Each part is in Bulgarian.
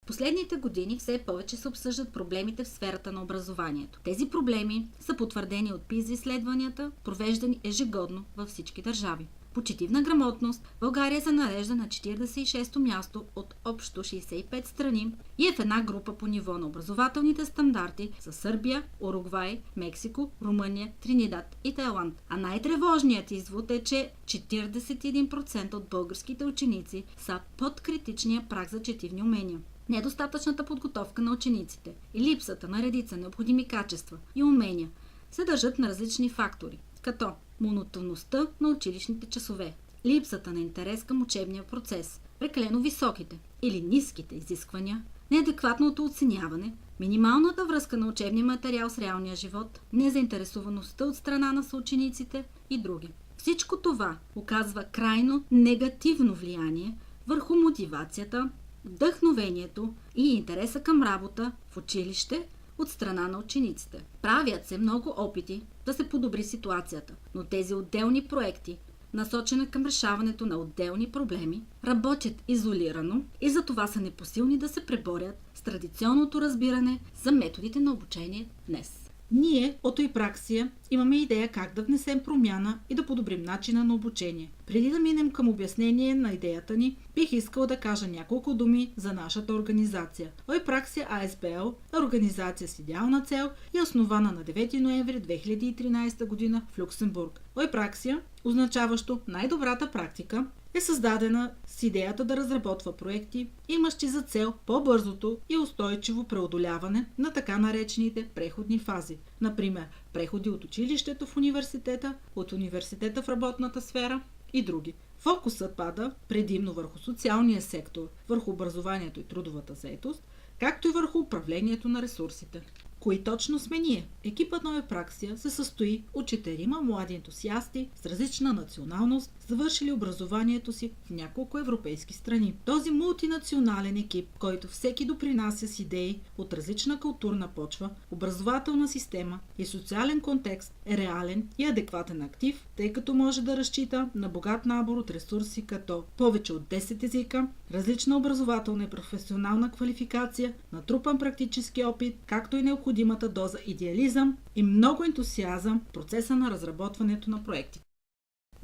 Последните години все повече се обсъждат проблемите в сферата на образованието. Тези проблеми са потвърдени от PISA изследванията, провеждани ежегодно във всички държави. По четивна грамотност България се нарежда на 46-то място от общо 65 страни и е в една група по ниво на образователните стандарти с Сърбия, Уругвай, Мексико, Румъния, Тринидад и Тайланд. А най-тревожният извод е, че 41% от българските ученици са под критичния праг за четивни умения. Недостатъчната подготовка на учениците и липсата на редица необходими качества и умения се държат на различни фактори, като монотонността на училищните часове, липсата на интерес към учебния процес, прекалено високите или ниските изисквания, неадекватното оценяване, минималната връзка на учебния материал с реалния живот, незаинтересоваността от страна на съучениците и други. Всичко това оказва крайно негативно влияние върху мотивацията, вдъхновението и интереса към работа в училище от страна на учениците. Правят се много опити да се подобри ситуацията, но тези отделни проекти, насочени към решаването на отделни проблеми, работят изолирано и затова са непосилни да се преборят с традиционното разбиране за методите на обучение днес. Ние от Ойпраксия имаме идея как да внесем промяна и да подобрим начина на обучение. Преди да минем към обяснение на идеята ни, бих искал да кажа няколко думи за нашата организация. Ойпраксия АСБЛ е организация с идеална цел и е основана на 9 ноември 2013 година в Люксембург. Ойпраксия, означаващо най-добрата практика, е създадена с идеята да разработва проекти, имащи за цел по-бързото и устойчиво преодоляване на така наречените преходни фази. Например, преходи от училището в университета, от университета в работната сфера и други. Фокусът пада предимно върху социалния сектор, върху образованието и трудовата заетост, както и върху управлението на ресурсите. Кои точно сме ние? Екипът на Ойпраксия се състои от 4 млади ентусиасти с различна националност, завършили образованието си в няколко европейски страни. Този мултинационален екип, който всеки допринася с идеи от различна културна почва, образователна система и социален контекст, е реален и адекватен актив, тъй като може да разчита на богат набор от ресурси като повече от 10 езика, различна образователна и професионална квалификация, натрупан практически опит, както и необходимата доза идеализъм и много ентусиазъм в процеса на разработването на проекти.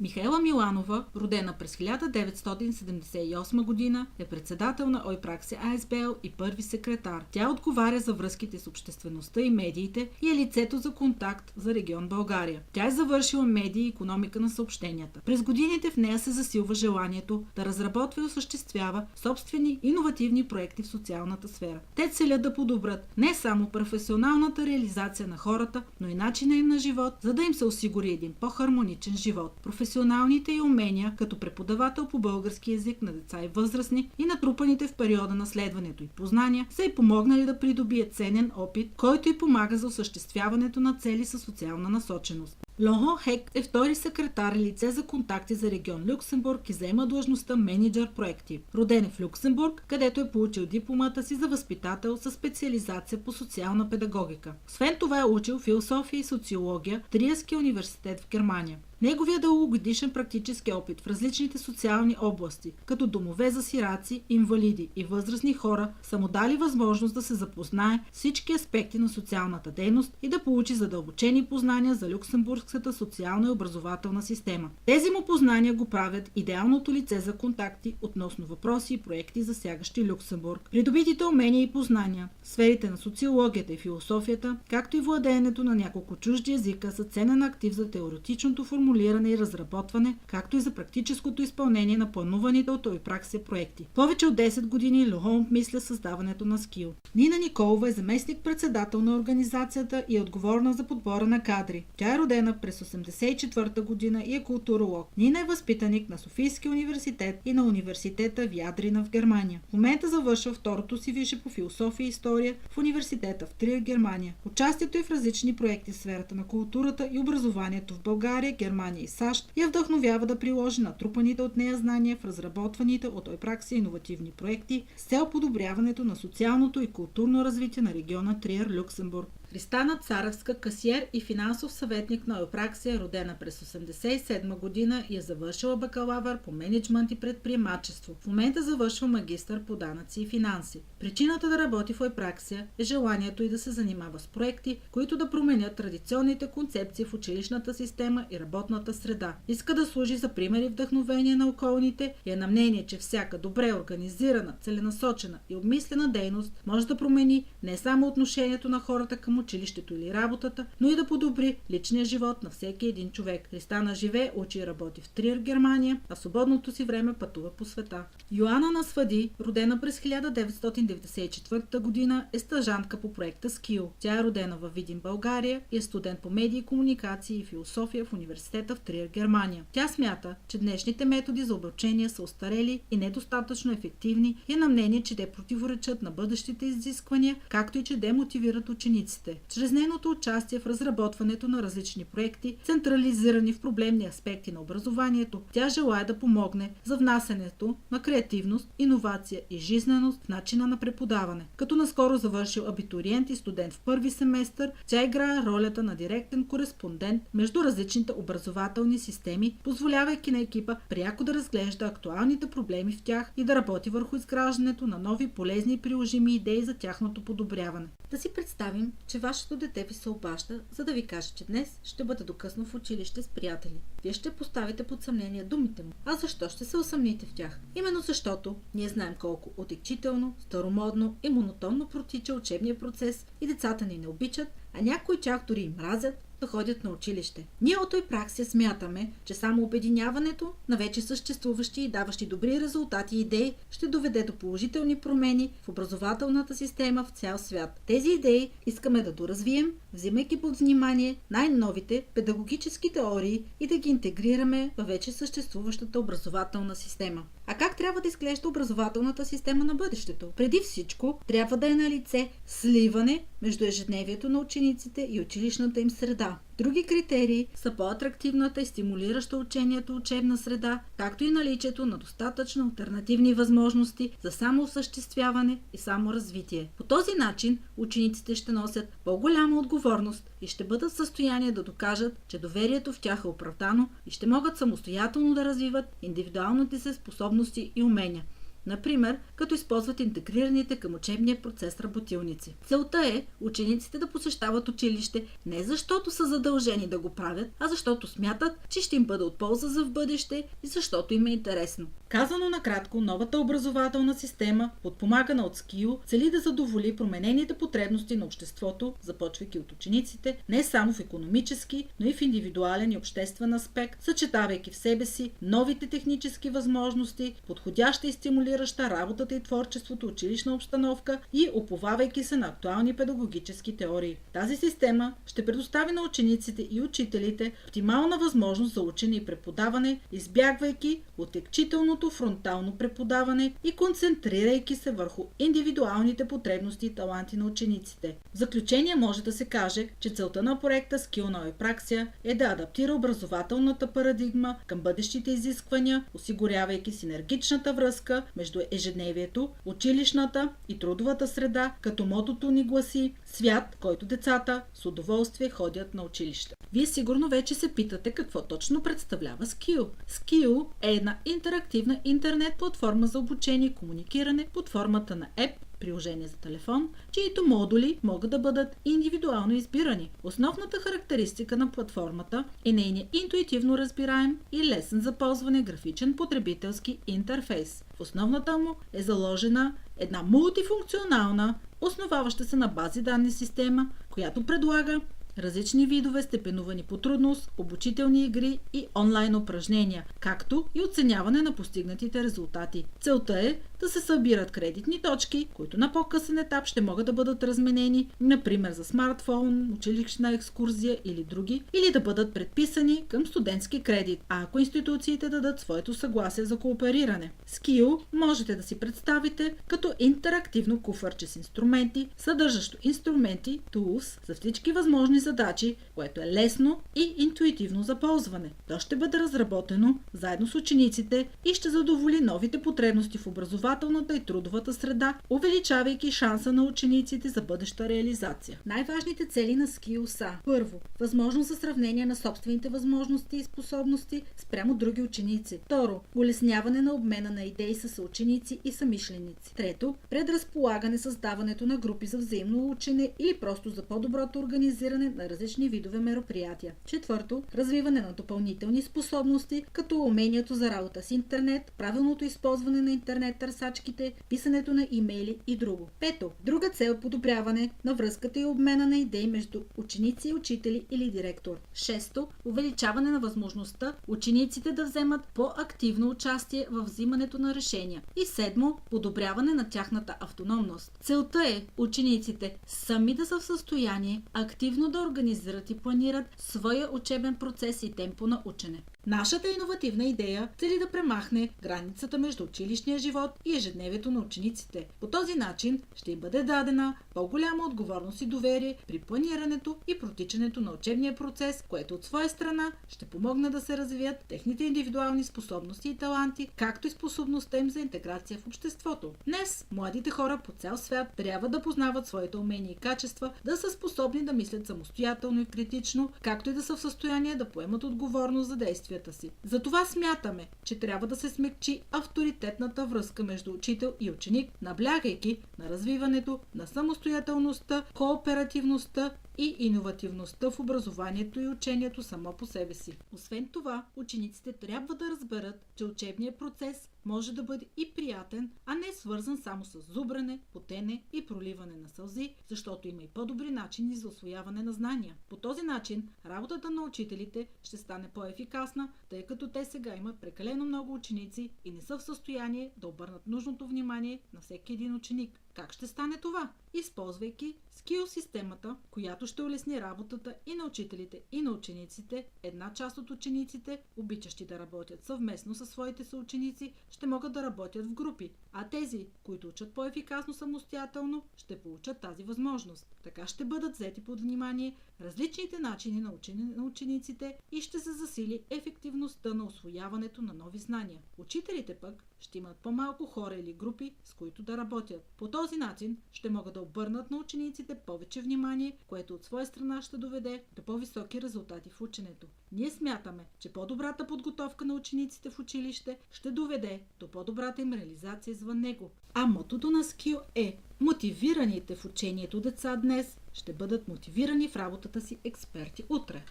Михаела Миланова, родена през 1978 година, е председател на Ойпраксия АСБЛ и първи секретар. Тя отговаря за връзките с обществеността и медиите и е лицето за контакт за регион България. Тя е завършила медии и икономика на съобщенията. През годините в нея се засилва желанието да разработва и осъществява собствени иновативни проекти в социалната сфера. Те целят да подобрят не само професионалната реализация на хората, но и начина им на живот, за да им се осигури един по-хармоничен живот. Професионалните й умения като преподавател по български език на деца и възрастни и натрупаните в периода на следването и познания са й помогнали да придобие ценен опит, който й помага за осъществяването на цели със социална насоченост. Лохон Хек е втори секретар и лице за контакти за регион Люксембург и заема длъжността менеджер проекти. Роден е в Люксембург, където е получил дипломата си за възпитател със специализация по социална педагогика. Освен това е учил философия и социология в Триерския университет в Германия. Неговия дългогодишен практически опит в различните социални области, като домове за сираци, инвалиди и възрастни хора, са му дали възможност да се запознае с всички аспекти на социалната дейност и да получи задълбочени познания за люксембургската социална и образователна система. Тези му познания го правят идеалното лице за контакти относно въпроси и проекти, засягащи Люксембург. Придобитите умения и познания в сферите на социологията и философията, както и владеенето на няколко чужди езика, са ценен актив за теоретичното формулиране и разработване, както и за практическото изпълнение на плануваните от Ойпраксия проекти. Повече от 10 години Лохон обмисля създаването на Скил. Нина Николова е заместник-председател на организацията и е отговорна за подбора на кадри. Тя е родена през 1984 година и е културолог. Нина е възпитаник на Софийския университет и на университета в Ядрина в Германия. В момента завършва второто си висше по философия и история в университета в Триер, Германия. Участието е в различни проекти в сферата на културата и образованието в България, Германия и САЩ я вдъхновява да приложи натрупаните от нея знания в разработваните от Ойпраксия иновативни проекти с цел подобряването на социалното и културно развитие на региона Триер, Люксембург. Христана Царевска, касиер и финансов съветник на Еопраксия, родена през 1987 година и е завършила бакалавър по мениджмънт и предприемачество. В момента завършва магистър по данъци и финанси. Причината да работи в Еопраксия е желанието й да се занимава с проекти, които да променят традиционните концепции в училищната система и работната среда. Иска да служи за пример и вдъхновение на околните и е на мнение, че всяка добре организирана, целенасочена и обмислена дейност може да промени не само отношението на хората към училището или работата, но и да подобри личния живот на всеки един човек. Христана живее, учи и работи в Триер, Германия, а в свободното си време пътува по света. Йоана Насвади, родена през 1994 година, е стажантка по проекта Skill. Тя е родена във Видин, България и е студент по медии, комуникации и философия в университета в Триер, Германия. Тя смята, че днешните методи за обучение са остарели и недостатъчно ефективни и е на мнение, че те противоречат на бъдещите изисквания, както и че демотивират учениците. Чрез нейното участие в разработването на различни проекти, централизирани в проблемни аспекти на образованието, тя желае да помогне за внасянето на креативност, иновация и жизненост в начина на преподаване. Като наскоро завършил абитуриент и студент в първи семестър, тя играе ролята на директен кореспондент между различните образователни системи, позволявайки на екипа пряко да разглежда актуалните проблеми в тях и да работи върху изграждането на нови полезни и приложими идеи за тяхното подобряване. Да си представим, че вашето дете ви се обажда, за да ви каже, че днес ще бъде докъсно в училище с приятели. Вие ще поставите под съмнение думите му. А защо ще се усъмните в тях? Именно защото ние знаем колко отекчително, старомодно и монотонно протича учебния процес и децата ни не обичат, а някои чак дори и мразят да ходят на училище. Ние от Еопраксия смятаме, че само обединяването на вече съществуващи и даващи добри резултати и идеи ще доведе до положителни промени в образователната система в цял свят. Тези идеи искаме да доразвием, взимайки под внимание най-новите педагогически теории и да ги интегрираме във вече съществуващата образователна система. А как трябва да изглежда образователната система на бъдещето? Преди всичко трябва да е на лице сливане между ежедневието на учениците и училищната им среда. Други критерии са по-атрактивната и стимулираща учението учебна среда, както и наличието на достатъчно алтернативни възможности за самоосъществяване и саморазвитие. По този начин учениците ще носят по-голяма отговорност и ще бъдат в състояние да докажат, че доверието в тях е оправдано и ще могат самостоятелно да развиват индивидуалните си способности и умения. Например, като използват интегрираните към учебния процес работилници. Целта е учениците да посещават училище не защото са задължени да го правят, а защото смятат, че ще им бъде от полза за в бъдеще и защото им е интересно. Казано накратко, новата образователна система, подпомагана от Skill, цели да задоволи променените потребности на обществото, започвайки от учениците, не само в икономически, но и в индивидуален и обществен аспект, съчетавайки в себе си новите технически възможности, подходяща и стимулираща работата и творчеството, училищна обстановка и уповавайки се на актуални педагогически теории. Тази система ще предостави на учениците и учителите оптимална възможност за учене и преподаване, избягвайки отекчителното фронтално преподаване и концентрирайки се върху индивидуалните потребности и таланти на учениците. В заключение може да се каже, че целта на проекта Skill на Еопраксия е да адаптира образователната парадигма към бъдещите изисквания, осигурявайки синергичната връзка между ежедневието, училищната и трудовата среда, като мотото ни гласи свят, който децата с удоволствие ходят на училище. Вие сигурно вече се питате какво точно представлява Skill. Skill е една интерактивна интернет платформа за обучение и комуникиране под формата на еп, приложение за телефон, чието модули могат да бъдат индивидуално избирани. Основната характеристика на платформата е нейният интуитивно разбираем и лесен за ползване графичен потребителски интерфейс. В основната му е заложена една мултифункционална, основаваща се на бази данни система, която предлага различни видове степенувани по трудност, обучителни игри и онлайн упражнения, както и оценяване на постигнатите резултати. Целта е да се събират кредитни точки, които на по-късен етап ще могат да бъдат разменени, например за смартфон, училищна екскурзия или други, или да бъдат предписани към студентски кредит, ако институциите дадат своето съгласие за коопериране. Skill можете да си представите като интерактивно куфарче с инструменти, съдържащо инструменти, tools за всички възможни задачи, което е лесно и интуитивно за ползване. То ще бъде разработено заедно с учениците и ще задоволи новите потребности в образованието образователната и трудовата среда, увеличавайки шанса на учениците за бъдеща реализация. Най-важните цели на Skills са: първо, възможност за сравнение на собствените възможности и способности спрямо други ученици. Второ, улесняване на обмена на идеи с съученици и самишленици. Трето, предразполагане създаването на групи за взаимно учене или просто за по-доброто организиране на различни видове мероприятия. Четвърто, развиване на допълнителни способности, като умението за работа с интернет, правилното използване на интернет търсачките, писането на имейли и друго. Пето, друга цел: подобряване на връзката и обмена на идеи между ученици и учители или директор. Шесто, увеличаване на възможността учениците да вземат по-активно участие в взимането на решения. И седмо, подобряване на тяхната автономност. Целта е учениците сами да са в състояние активно да организират и планират своя учебен процес и темпо на учене. Нашата иновативна идея цели да премахне границата между училищния живот и ежедневието на учениците. По този начин ще им бъде дадена по-голяма отговорност и доверие при планирането и протичането на учебния процес, което от своя страна ще помогне да се развият техните индивидуални способности и таланти, както и способността им за интеграция в обществото. Днес младите хора по цял свят трябва да познават своите умения и качества, да са способни да мислят самостоятелно и критично, както и да са в състояние да поемат отговорност за действия си. Затова смятаме, че трябва да се смекчи авторитетната връзка между учител и ученик, наблягайки на развиването на самостоятелността, кооперативността и иновативността в образованието и учението само по себе си. Освен това, учениците трябва да разберат, че учебният процес може да бъде и приятен, а не свързан само с зубрене, потене и проливане на сълзи, защото има и по-добри начини за усвояване на знания. По този начин работата на учителите ще стане по-ефикасна, тъй като те сега имат прекалено много ученици и не са в състояние да обърнат нужното внимание на всеки един ученик. Как ще стане това? Използвайки Skills системата, която ще улесни работата и на учителите, и на учениците, една част от учениците, обичащи да работят съвместно със своите съученици, ще могат да работят в групи, а тези, които учат по-ефикасно самостоятелно, ще получат тази възможност. Така ще бъдат взети под внимание различните начини на учене на учениците и ще се засили ефективността на усвояването на нови знания. Учителите пък ще имат по-малко хора или групи, с които да работят. По този начин ще могат да обърнат на учениците повече внимание, което от своя страна ще доведе до по-високи резултати в ученето. Ние смятаме, че по-добрата подготовка на учениците в училище ще доведе до по-добрата им реализация извън него. А мотото на Skill е: мотивираните в учението деца днес ще бъдат мотивирани в работата си експерти утре.